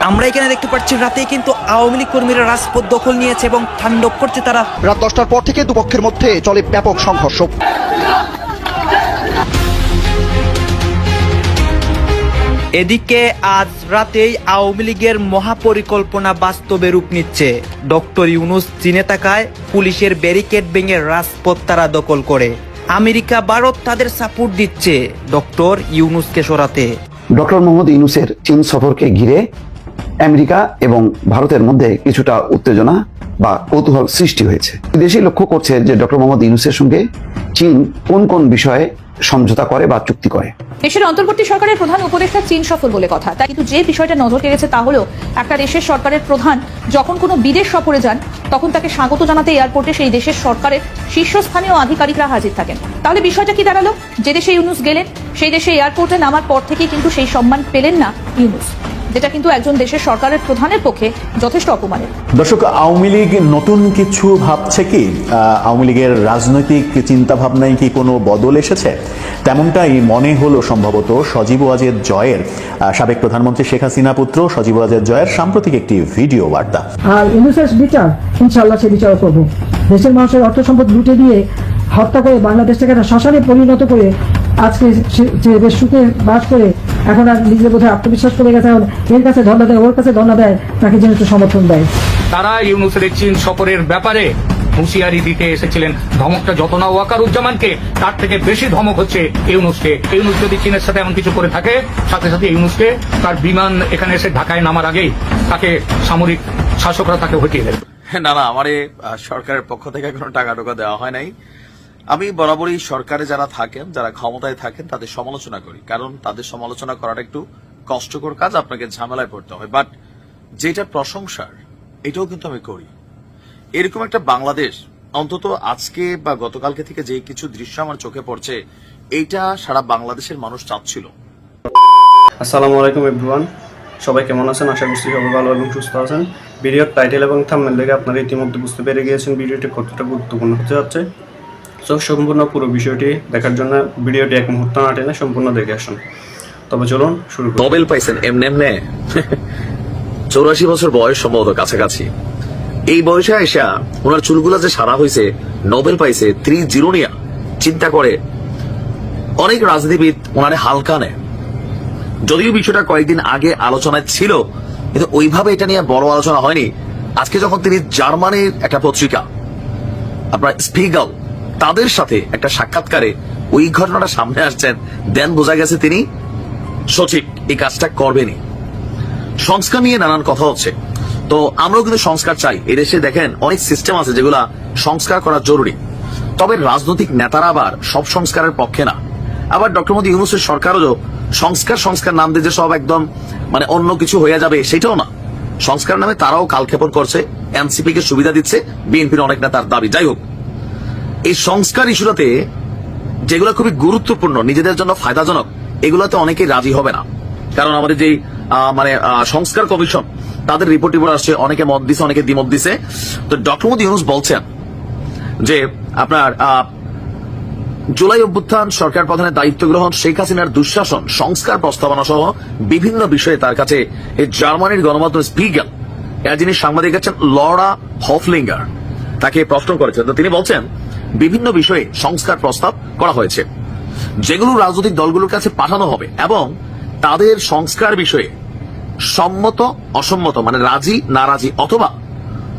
আমরা এখানে দেখতে পাচ্ছি রাতেই কিন্তু আওয়ামী লীগ কর্মীরা রাজপথ দখল নিয়েছে এবং তাণ্ডব করছে তারা। রাত 10টার পর থেকে দুপক্ষের মধ্যে চলে ব্যাপক সংঘর্ষ। এদিকে আজ রাতেই আওয়ামী লীগের মহাপরিকল্পনা বাস্তবে রূপ নিচ্ছে। ডক্টর ইউনূস চীনে তাকায়, পুলিশের ব্যারিকেড ভেঙে রাজপথ তারা দখল করে। আমেরিকা ভারত তাদের সাপোর্ট দিচ্ছে ডক্টর ইউনূসকে সরাতে। ডক্টর মোহাম্মদ ইউনূসের চীন সফরকে ঘিরে আমেরিকা এবং ভারতের মধ্যে কিছুটা উত্তেজনা বা কৌতূহল সৃষ্টি হয়েছে। দেশই লক্ষ্য করছে যে ডক্টর মোহাম্মদ ইউনূসের সঙ্গে চীন কোন কোন বিষয়ে সমঝোতা করে বা চুক্তি করে। দেশের অন্তর্বর্তী সরকারের প্রধান উপদেষ্টা চীন সফর বলে কথা। তাই কিন্তু যে বিষয়টা নজর কেড়েছে তা হলো, একটা দেশের সরকারের প্রধান যখন কোনো বিদেশ সফরে যান তখন তাকে স্বাগত জানাতে এয়ারপোর্টে সেই দেশের সরকারের শীর্ষস্থানীয় আধিকারিকরা হাজির থাকেন। তাহলে বিষয়টা কি দাঁড়ালো? যে দেশে ইউনূস গেলেন সেই দেশে এয়ারপোর্টে নামার পর থেকেই কিন্তু সেই সম্মান পেলেন না ইউনূস, যেটা কিন্তু একজন দেশের সরকারের প্রধানের পক্ষে যথেষ্ট অপমানের। দর্শক, আওয়ামী লীগ নতুন কিছু ভাবছে কি? আওয়ামী লীগের রাজনৈতিক চিন্তা ভাবনায় কি কোনো বদল এসেছে? তেমনটাই মনে হলো সম্ভবত সজীব ওয়াজেদ জয়ের, সাবেক প্রধানমন্ত্রী শেখ হাসিনা পুত্র সজীব ওয়াজেদ জয়ের সাম্প্রতিক একটি ভিডিও বার্তা। আর ইউনূসের বিচার ইনশাআল্লাহ সে বিচার করব। দেশের মানুষের অর্থ সম্পদ লুটে দিয়ে হত্যা করে বাংলাদেশটাকে একটা শ্মশানে পরিণত করে আজকে যে বেশ সুখে বাস করে এখন আর নিজের বোধহয় আত্মবিশ্বাস করে গেছে, এখন এর কাছে ধর্ণা দেয়, ওর কাছে ধর্ণা দেয়, তাকে যেন একটু সমর্থন দেয়। তারা ইউনূসের চীন সফরের ব্যাপারে হুঁশিয়ারি দিতে এসেছিলেন। ধমকটা যত না ওয়াকারুজ্জামানকে, তার থেকে বেশি ধমক হচ্ছে ইউনূসকে। ইউনূস যদি চীনের সাথে এমন কিছু করে থাকে, সাথে সাথে ইউনূসকে তার বিমান এখানে এসে ঢাকায় নামার আগেই তাকে সামরিক শাসকরা তাকে হটিয়ে দেবে। না, আমার সরকারের পক্ষ থেকে কোনো টাকা টোকা দেওয়া হয় নাই। আমি বরাবরই সরকারে যারা থাকেন, যারা ক্ষমতায় থাকেন, তাদের সমালোচনা করি, কারণ তাদের সমালোচনা করাটা একটু কষ্টকর কাজ, আপনাকে ঝামেলায় পড়তে হয়। বাট যেটা প্রশংসার, এটাও কিন্তু আমি করি। এরকম একটা বাংলাদেশ অন্তত আজকে বা গতকালকে থেকে যে কিছু দৃশ্য আমার চোখে পড়ছে, এইটা সারা বাংলাদেশের মানুষ চাচ্ছিল। আসসালামু আলাইকুম এভরিওয়ান, সবাই কেমন আছেন? আশা করছি সবাই ভালো এবং সুস্থ আছেন। ভিডিওর টাইটেল এবং থাম্বনেল দেখে আপনারা ইতিমধ্যে বুঝতে পেরে গিয়েছেন ভিডিওটি কতটা গুরুত্বপূর্ণ হতে যাচ্ছে। সো সম্পূর্ণ পুরো বিষয়টি দেখার জন্য ভিডিওটি এক মুহূর্ত না টেনে সম্পূর্ণ দেখে আসুন। তবে চলুন শুরু করি। নোবেল পাইছেন এমনে 84 বছর বয়স সম্ভবত কাছাকাছি। এই বয়সে আইসা ওনার চুলগুলা যে সারা হয়েছে, নোবেল পাইছে 30 নিয়া। চিন্তা করে অনেক রাজনীতিবিদ ওনারে হালকা নেয়, যদিও বিষয়টা কয়েকদিন আগে আলোচনায় ছিল, কিন্তু ওইভাবে এটা নিয়ে বড় আলোচনা হয়নি। আজকে যখন তিনি জার্মানির একটা পত্রিকা আপনার স্পিগেল, তাদের সাথে একটা সাক্ষাৎকারে ওই ঘটনাটা সামনে আসছেন, দেন বোঝা গেছে তিনি সঠিক এই কাজটা করবেনই। সংস্কার নিয়ে নানান কথা হচ্ছে, তো আমরাও কিন্তু সংস্কার চাই। এদেশে দেখেন অনেক সিস্টেম আছে যেগুলা সংস্কার করা জরুরি, তবে রাজনৈতিক নেতারা আবার সব সংস্কারের পক্ষে না। আবার ডক্টর মোহাম্মদ ইউনূসের সরকারও সংস্কার নাম দিয়ে যে সব একদম মানে অন্য কিছু হয়ে যাবে, সেটাও না। সংস্কার নামে তারাও কালক্ষেপণ করছে, এনসিপি কে সুবিধা দিচ্ছে, বিএনপির অনেক নেতার দাবি। যাই হোক, এই সংস্কার ইস্যুটাতে যেগুলো খুবই গুরুত্বপূর্ণ, নিজেদের জন্য ফায়দাজনক, এগুলোতে অনেকেই রাজি হবে না। কারণ আমাদের যে সংস্কার কমিশন, তাদের রিপোর্ট আসছে, অনেকে মত দিছে, অনেকে দ্বিমত দিছে। তো ডক্টর মোহাম্মদ ইউনূস বলছেন যে আপনার জুলাই অভ্যুত্থান, সরকার প্রধানের দায়িত্ব গ্রহণ, শেখ হাসিনার দুঃশাসন, সংস্কার প্রস্তাবনা সহ বিভিন্ন বিষয়ে তার কাছে এই জার্মানির গণমাধ্যম স্পিগেল এর যিনি সাংবাদিক আছেন লরা হফলিঙ্গার, তাকে প্রশ্ন করেছেন। তো তিনি বলছেন বিভিন্ন বিষয়ে সংস্কার প্রস্তাব করা হয়েছে, যেগুলো রাজনৈতিক দলগুলোর কাছে পাঠানো হবে এবং তাদের সংস্কার বিষয়ে সম্মত অসম্মত, মানে রাজি নারাজি অথবা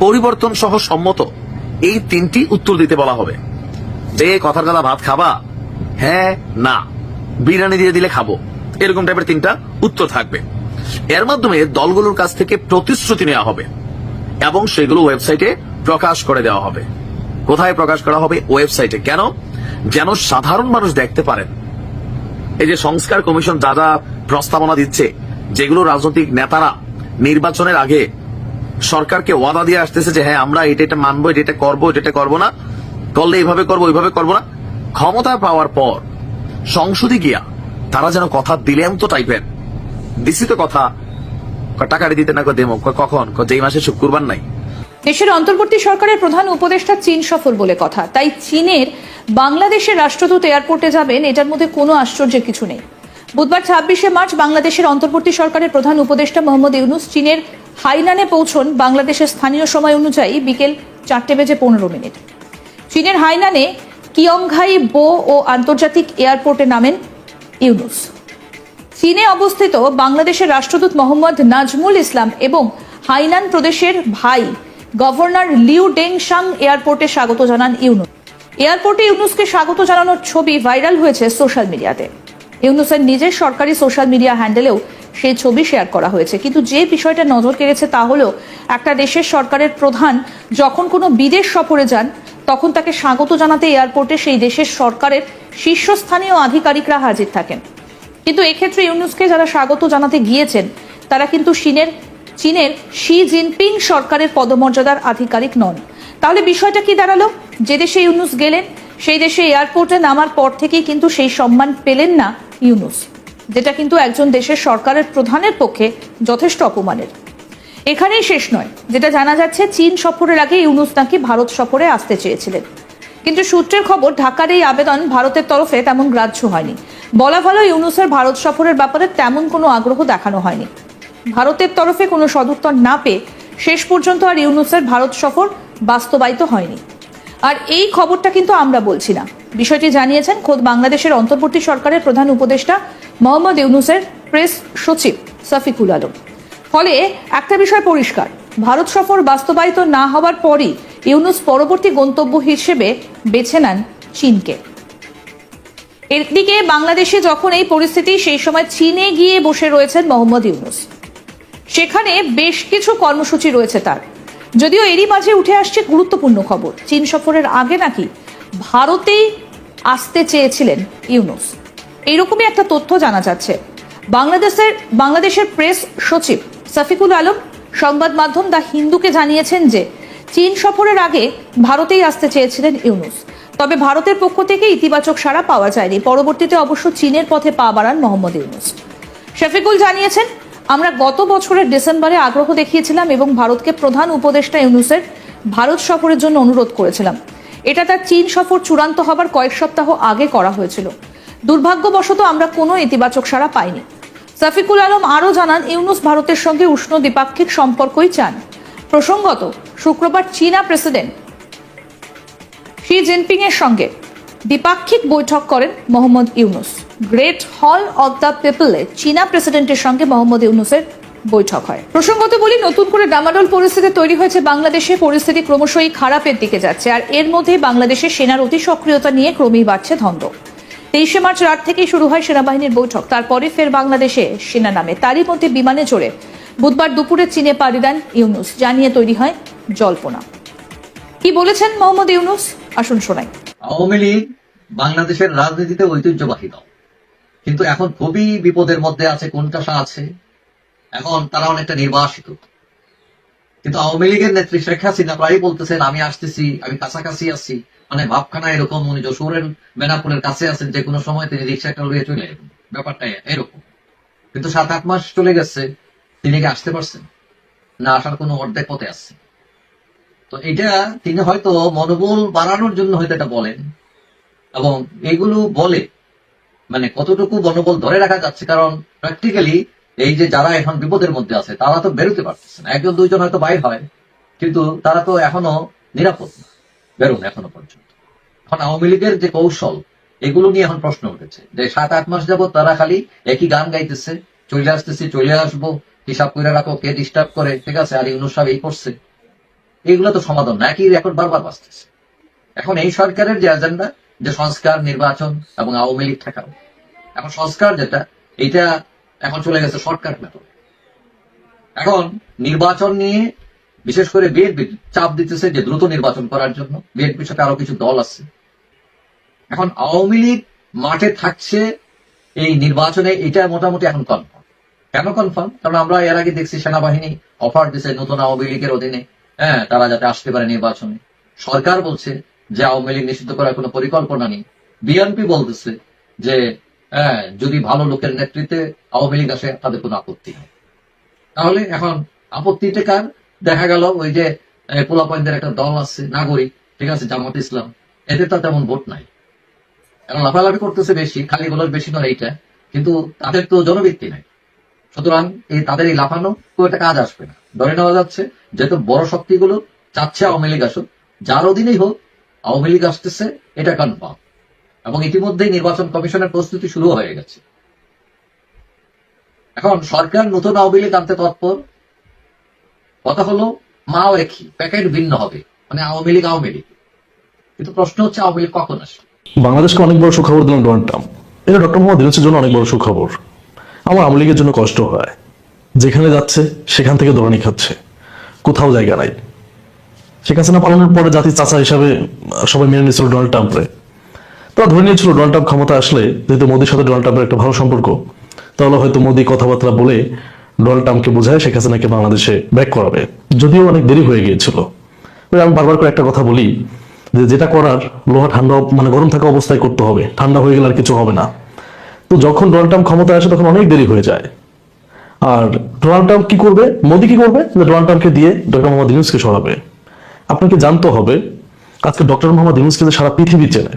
পরিবর্তন সহ সম্মত, এই 3টি উত্তর দিতে বলা হবে। যে কথার কথা ভাত খাবা, হ্যাঁ না, বিরিয়ানি দিয়ে দিলে খাবো, এরকম টাইপের 3টা উত্তর থাকবে। এর মাধ্যমে দলগুলোর কাছ থেকে প্রতিশ্রুতি নেওয়া হবে এবং সেগুলো ওয়েবসাইটে প্রকাশ করে দেওয়া হবে। কোথায় প্রকাশ করা হবে? ওয়েবসাইটে। কেন? যেন সাধারণ মানুষ দেখতে পারেন এই যে সংস্কার কমিশন যা যা প্রস্তাবনা দিচ্ছে, যেগুলো রাজনৈতিক নেতারা নির্বাচনের আগে সরকারকে ওয়াদা দিয়ে আসতেছে যে হ্যাঁ আমরা এটা মানবো, এটা করবো, এটা করবো না, করলে এইভাবে করবো, ওইভাবে করবো না। ক্ষমতা পাওয়ার পর সংসদে গিয়া তারা যেন কথা দিলেন তো টাইপের দিছি তো কথা, টাকাটি দিতে না দেমো, কখন? যেই মাসে শুক্রবার নাই। দেশের অন্তর্বর্তী সরকারের প্রধান উপদেষ্টা চীন সফর বলে কথা। তাই চীনের বাংলাদেশের রাষ্ট্রদূত এয়ারপোর্টে যাবেন, এটার মধ্যে কোনো আশ্চর্যের কিছু নেই। বুধবার 26শে মার্চ বাংলাদেশের অন্তর্বর্তী সরকারের প্রধান উপদেষ্টা মোহাম্মদ ইউনুস চীনের হাইনানে পৌঁছন বাংলাদেশের স্থানীয় সময় অনুযায়ী বিকেল 4:15। চীনের হাইনানে কিয়ংঘাই বো ও আন্তর্জাতিক এয়ারপোর্টে নামেন ইউনুস। চীনে অবস্থিত বাংলাদেশের রাষ্ট্রদূত মোহাম্মদ নাজমুল ইসলাম এবং হাইনান প্রদেশের ভাই গভর্নর লিউ ডেংশাং এয়ারপোর্টে স্বাগত জানান ইউনুস। এয়ারপোর্টে ইউনুসকে স্বাগত জানানোর ছবি ভাইরাল হয়েছে সোশ্যাল মিডিয়াতে। ইউনুসের নিজের সরকারি সোশ্যাল মিডিয়া হ্যান্ডেলেও সেই ছবি শেয়ার করা হয়েছে। কিন্তু যে বিষয়টা নজর কেড়েছে তা হলো একটা দেশের সরকারের প্রধান যখন কোনো বিদেশ সফরে যান তখন তাকে স্বাগত জানাতে এয়ারপোর্টে সেই দেশের সরকারের শীর্ষস্থানীয় আধিকারিকরা হাজির থাকেন। কিন্তু এক্ষেত্রে ইউনুসকে যারা স্বাগত জানাতে গিয়েছেন তারা কিন্তু চীনের শি জিনপিং সরকারের পদমর্যাদার আধিকারিক নন। তাহলে বিষয়টা কি দাঁড়ালো? যে দেশে ইউনুস গেলেন সেই দেশে এয়ারপোর্টে নামার পর থেকেই কিন্তু সেই সম্মান পেলেন না ইউনুস, যেটা কিন্তু একজন দেশের সরকারের প্রধানের পক্ষে যথেষ্ট অপমানের। এখানেই শেষ নয়, যেটা জানা যাচ্ছে চীন সফরের আগে ইউনুস নাকি ভারত সফরে আসতে চেয়েছিলেন। কিন্তু সূত্রের খবর ঢাকার এই আবেদন ভারতের তরফে তেমন গ্রাহ্য হয়নি। বলা ভালো, ইউনুসের ভারত সফরের ব্যাপারে তেমন কোনো আগ্রহ দেখানো হয়নি। ভারতের তরফে কোনো সদুত্তর না পেয়ে শেষ পর্যন্ত আর ইউনুসের ভারত সফর বাস্তবায়িত হয়নি। আর এই খবরটা কিন্তু আমরা বলছি না, বিষয়টি জানিয়েছেন খোদ বাংলাদেশের অন্তর্বর্তী সরকারের প্রধান উপদেষ্টা মোহাম্মদ ইউনুসের প্রেস সচিব শফিকুল আলম। ফলে একটা বিষয় পরিষ্কার, ভারত সফর বাস্তবায়িত না হওয়ার পরই ইউনুস পরবর্তী গন্তব্য হিসেবে বেছে নেন চীনকে। এদিকে বাংলাদেশে যখন এই পরিস্থিতি, সেই সময় চীনে গিয়ে বসে রয়েছেন মোহাম্মদ ইউনুস। সেখানে বেশ কিছু কর্মসূচি রয়েছে তার। যদিও এরই মাঝে উঠে আসছে গুরুত্বপূর্ণ খবর, চীন সফরের আগে নাকি ভারতেই আসতে চেয়েছিলেন ইউনুস। এইরকমই একটা তথ্য জানা যাচ্ছে। বাংলাদেশের প্রেস সচিব শফিকুল আলম সংবাদ মাধ্যম দ্য হিন্দুকে জানিয়েছেন যে চীন সফরের আগে ভারতেই আসতে চেয়েছিলেন ইউনুস, তবে ভারতের পক্ষ থেকে ইতিবাচক সাড়া পাওয়া যায়নি। পরবর্তীতে অবশ্য চীনের পথে পা বাড়ান মোহাম্মদ ইউনুস। শফিকুল জানিয়েছেন, আমরা গত বছরের ডিসেম্বরে আগ্রহ দেখিয়েছিলাম এবং ভারতকে প্রধান উপদেষ্টা ইউনুসের ভারত সফরের জন্য অনুরোধ করেছিলাম। এটা তার চীন সফর চূড়ান্ত হবার কয়েক সপ্তাহ আগে করা হয়েছিল। দুর্ভাগ্যবশত আমরা কোনো ইতিবাচক সাড়া পাইনি। শফিকুল আলম আরও জানান, ইউনুস ভারতের সঙ্গে উষ্ণ দ্বিপাক্ষিক সম্পর্কই চান। প্রসঙ্গত, শুক্রবার চীনা প্রেসিডেন্ট শি জিনপিং এর সঙ্গে দ্বিপাক্ষিক বৈঠক করেন মোহাম্মদ ইউনুস। গ্রেট হল অব দ্য পিপলে চীনা প্রেসিডেন্টের সঙ্গে মোহাম্মদ ইউনুসের বৈঠক হয়। প্রসঙ্গত বলি, নতুন করে ডামাডোল পরিস্থিতি তৈরি হয়েছে বাংলাদেশে। পরিস্থিতি ক্রমশই খারাপের দিকে যাচ্ছে, আর এর মধ্যে বাংলাদেশের সেনার অতি সক্রিয়তা নিয়ে ক্রমেই বাড়ছে ধন্দ। 23শে মার্চ রাত থেকেই শুরু হয় সেনাবাহিনীর বৈঠক, তারপরে ফের বাংলাদেশে সেনা নামে। তারই মধ্যে বিমানে চড়ে বুধবার দুপুরে চীনে পাড়ি দেন ইউনুস, জানিয়ে তৈরি হয় জল্পনা। কি বলেছেন মোহাম্মদ ইউনুস, আসুন শোনাই। আওয়ামী লীগ বাংলাদেশের রাজনীতিতে ঐতিহ্যবাহী দল, কিন্তু এখন খুবই বিপদের মধ্যে আছে। কোনটা আছে, এখন তারা অনেকটা নির্বাসিত। কিন্তু আওয়ামী লীগের নেত্রী শেখ হাসিনা প্রায়ই বলতেছেন, আমি আসতেছি, আমি কাছাকাছি আছি। মানে ভাবখানা এরকম, উনি যশোরের বেনাপুরের কাছে আছেন, যে কোনো সময় তিনি রিক্সাটা লইয়ে চলে যাবেন, ব্যাপারটা এরকম। কিন্তু 7-8 মাস চলে গেছে, তিনি কি আসতে পারছেন না? আসার কোনো অর্ধেক পথে আসছে। তো এটা তিনি হয়তো মনোবল বাড়ানোর জন্য হয়তো এটা বলেন, এবং এগুলো বলে মানে কতটুকু মনোবল ধরে রাখা যাচ্ছে। কারণ প্র্যাকটিক্যালি এই যে যারা এখন বিপদের মধ্যে আছে তারা তো বেরোতে পারতেছে না। 1-2 হয়তো বাইর হয়, কিন্তু তারা তো এখনো নিরাপদ না, বেরোন এখনো পর্যন্ত। এখন আওয়ামী লীগের যে কৌশল, এগুলো নিয়ে এখন প্রশ্ন উঠেছে যে 7-8 মাস যাবত তারা খালি একই গান গাইতেছে, চলে আসতেছি, চলে আসবো, হিসাব করে রাখো, কে ডিস্টার্ব করে, ঠিক আছে, আর ইউনুস সাহেব এই করছে। এইগুলো তো সমাধান না, একই রেকর্ড বারবার বাঁচতেছে। এখন এই সরকারের যে এজেন্ডা, যে সংস্কার, নির্বাচন এবং আওয়ামী লীগ ঠেকানো, এখন সংস্কার যেটা, এইটা এখন চলে গেছে শর্টকাট মেথড। এখন নির্বাচন নিয়ে বিশেষ করে বিএনপি চাপ দিতেছে যে দ্রুত নির্বাচন করার জন্য। বিএনপির সাথে আরো কিছু দল আছে। এখন আওয়ামী লীগ মাঠে থাকছে এই নির্বাচনে, এটা মোটামুটি এখন কনফার্ম। কেন কনফার্ম? কারণ আমরা এর আগে দেখছি সেনাবাহিনী অফার দিচ্ছে নতুন আওয়ামী লীগের অধীনে তারা যাতে আসতে পারে নির্বাচনে। সরকার বলছে যে আওয়ামী লীগ নিষিদ্ধ করার কোনো পরিকল্পনা নেই। বিএনপি বলতেছে যে যদি ভালো লোকের নেতৃত্বে আওয়ামী লীগ আসে তাদের কোনো আপত্তি নেই। তাহলে এখন আপত্তিটা কার? দেখা গেল ওই যে পোলাপয়েন্টের একটা দল আছে নাগরিক, ঠিক আছে, জামাত ইসলাম, এদের তো তেমন ভোট নাই। এখন লাফালাফি করতেছে বেশি, খালি বলার বেশি নয়। এইটা কিন্তু তাদের তো জনভিত্তি নেই, সুতরাং তাদের এই লাফানো খুব একটা কাজ আসবে না। ধরে নেওয়া যাচ্ছে যেহেতু বড় শক্তিগুলো চাচ্ছে আওয়ামী লীগ আসুক, যার অধীনেই হোক আওয়ামী লীগ আসতেছে, এটা কনফার্ম। এবং ইতিমধ্যেই নির্বাচন কমিশনের প্রস্তুতি শুরু হয়ে গেছে। এখন সরকার নতুন আওয়ামী লীগ আনতে তৎপর। কথা হলো মাও একই, প্যাকেট ভিন্ন হবে, মানে আওয়ামী লীগ। কিন্তু প্রশ্ন হচ্ছে আওয়ামী লীগ কখন আসবে? বাংলাদেশকে অনেক বড় সুখবর দিলেন ডোনাল্ড ট্রাম্প। এটা ডক্টর মোহাম্মদ ইউনূসের জন্য অনেক বড় সুখবর। আমার আওয়ামী লীগের জন্য কষ্ট হয়, যেখানে যাচ্ছে সেখান থেকে দৌড়ানি খাচ্ছে, কোথাও জায়গা নাই। শেখ হাসিনা পালনের পরে জাতির চাচা হিসাবে সবাই মেনে নিয়েছিল ডোনাল্ড ট্রাম্পরে। তারা ধরে নিয়েছিল ডোনাল্ড ট্রাম্প ক্ষমতা আসলে, যেহেতু মোদির সাথে ডোনাল্ড ট্রাম্পের একটা ভালো সম্পর্ক, তাহলে হয়তো মোদি কথাবার্তা বলে ডোনাল্ড ট্রাম্পকে বোঝায় শেখ হাসিনাকে বাংলাদেশে ব্যাক করাবে। যদিও অনেক দেরি হয়ে গিয়েছিল। আমি বারবার করে একটা কথা বলি যে যেটা করার লোহা ঠান্ডা মানে গরম থাকা অবস্থায় করতে হবে, ঠান্ডা হয়ে গেলে আর কিছু হবে না। তো যখন ডোনাল্ড ট্রাম্প ক্ষমতায় আসে তখন অনেক দেরি হয়ে যায়। আর ডোনাল্ড ট্রাম্প কি করবে, মোদি কি করবে, যে ডোনাল্ড ট্রাম্পকে দিয়ে ডক্টর মোহাম্মদ ইউনূসকে সরাবে। আপনাকে জানতে হবে আজকে ডক্টর মোহাম্মদ ইউনূসকে যে সারা পৃথিবী চেনে,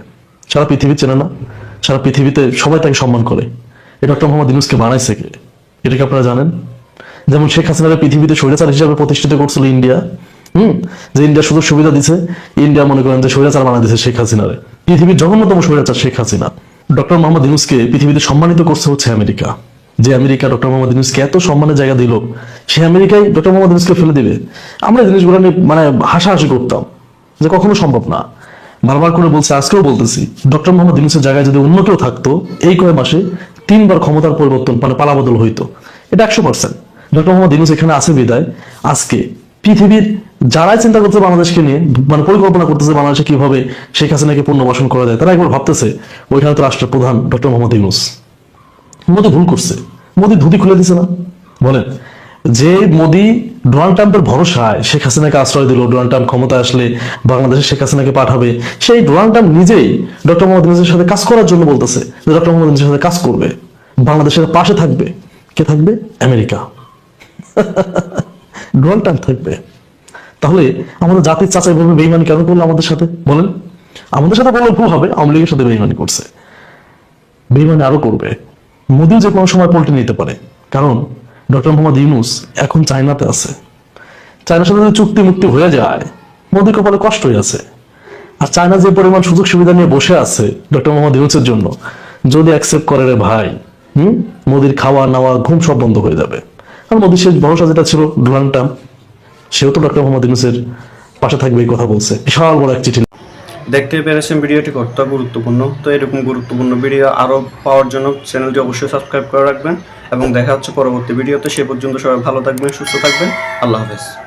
সারা পৃথিবী চেনে না, সারা পৃথিবীতে সবাই তাকে সম্মান করে। এই ডক্টর মোহাম্মদ ইউনূসকে বানাইছে কে, এটা কি আপনারা জানেন? যেমন শেখ হাসিনার পৃথিবীতে স্বৈরাচার হিসেবে প্রতিষ্ঠিত করছিল ইন্ডিয়া, যে ইন্ডিয়া সুযোগ সুবিধা দিছে, ইন্ডিয়া মনে করেন যে স্বৈরাচার বানা দিছে শেখ হাসিনারে। পৃথিবীর জঘন্যতম স্বৈরাচার শেখ হাসিনা। ডক্টর মোহাম্মদ ইউনূসকে পৃথিবীতে সম্মানিত করছে হচ্ছে আমেরিকা। যে আমেরিকা ডক্টর মোহাম্মদ ইউনূসকে এত সম্মানের জায়গা দিল, সে আমেরিকায় ডক্টর মোহাম্মদ ইউনূসকে ফেলে দিবে। আমরা এই জিনিসগুলো নিয়ে মানে হাসাহাসি করতাম যে কখনো সম্ভব না। বারবার করে বলছে, আজকেও বলতেছি, ডক্টর মোহাম্মদ ইউনূসের জায়গায় যদি অন্য কেউ থাকতো, এই কয় মাসে 3 বার ক্ষমতার পরিবর্তন মানে পালাবদল হইতো। এটা 100%। ডক্টর মোহাম্মদ ইউনূস এখানে আছে বিদায় আজকে পৃথিবীর যারাই চিন্তা করছে বাংলাদেশকে নিয়ে, মানে পরিকল্পনা করতেছে বাংলাদেশে কিভাবে শেখ হাসিনাকে পুনর্বাসন করা যায়, তারা একবার ভাবতেছে ওইখানে তো রাষ্ট্রের প্রধান ডক্টর মোহাম্মদ ইউনূস। মোদি ভুল করছে, মোদি ধুতি খুলে দিছে না? বলেন, যে মোদি ডোনাল্ড ট্রাম্পের ভরসায় শেখ হাসিনাকে আশ্রয় দিল, ডোনাল্ড ট্রাম্প ক্ষমতা আসলে বাংলাদেশে শেখ হাসিনাকে পাঠাবে, সেই ডোনাল্ড ট্রাম্প নিজেই ডক্টর মোহাম্মদ ইউনূসের সাথে কাজ করার জন্য বলতেছে যে ডক্টর মোহাম্মদ ইউনূসের সাথে কাজ করবে, বাংলাদেশের পাশে থাকবে। কে থাকবে? আমেরিকা। ডোনাল্ড ট্রাম্প থাকবে। তাহলে আমাদের জাতির চাচাই বলবে বেইমানি কেন করলো আমাদের সাথে? বলেন, আমাদের সাথে বললে ভুল হবে, আওয়ামী লীগের সাথে বেইমানি করছে, বেইমানি আরো করবে। মোদিও যে কোনো সময় পল্টে নিতে পারে, কারণ ডক্টর মোহাম্মদ ইউনূস এখন চায়নাতে আছে। চায়নার সাথে যদি চুক্তি মুক্তি হয়ে যায়, মোদির কপালে কষ্টই আছে। আর চায়না যে পরিমাণ সুযোগ সুবিধা নিয়ে বসে আছে ডক্টর মোহাম্মদ ইউনূসের জন্য, যদি অ্যাকসেপ্ট করে রে ভাই, মোদির খাওয়া নাওয়া ঘুম সব বন্ধ হয়ে যাবে। আর মোদির শেষ ভরসা যেটা ছিল ডোনাল্ড ট্রাম্প, সেও তো ডক্টর মোহাম্মদ ইউনূসের পাশে থাকবে এই কথা বলছে। বিশাল বড় এক চিঠি। দেখতে পেরেছেন ভিডিওটি কতটা গুরুত্বপূর্ণ। তো এরকম গুরুত্বপূর্ণ ভিডিও আরও পাওয়ার জন্য চ্যানেলটি অবশ্যই সাবস্ক্রাইব করে রাখবেন এবং দেখা হচ্ছে পরবর্তী ভিডিওতে। সে পর্যন্ত সবাই ভালো থাকবেন, সুস্থ থাকবেন। আল্লাহ হাফেজ।